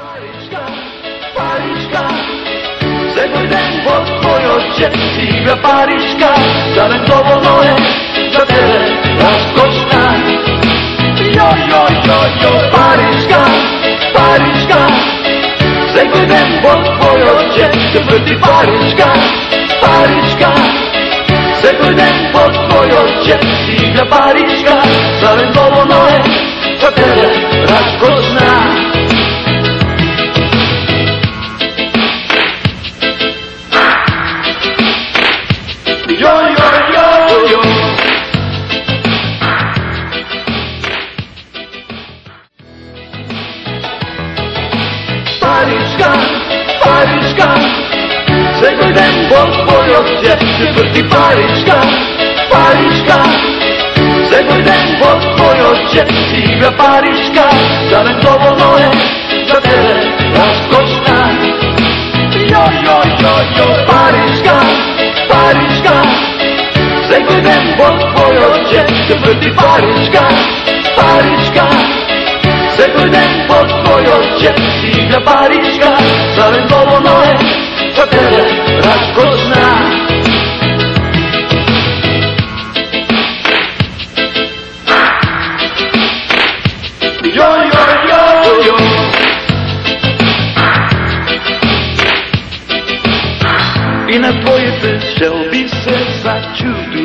Parížka, Parížka, seboj den pod tvoj oče, síga Parížka, talentovo nohe, za tebe rozkošná. Jo, jo, jo, jo, Parížka, Parížka, seboj den pod tvoj oče, čtvrtý Parížka, Parížka, seboj den pod tvoj oče, síga Parížka, talentovo nohe, za tebe rozkošná. Jo, jo, jo, jo. Parížka, Parížka, seboj den pod tvoj oče, čtvrtý Parížka, Parížka, seboj den pod tvoj oče, síga Parížka, talentovo nohe, za tebe rozkošná. Jo, jo, jo, jo, Parížka, Parížka, seboj den pod tvoj oče, čtvrtý Parížka, Parížka, seboj den pod tvoj oče, síga Parížka, talentovo nohe, za tebe rozkošná. Jo, jo, jo, jo. I na tvoje šel by se začudu.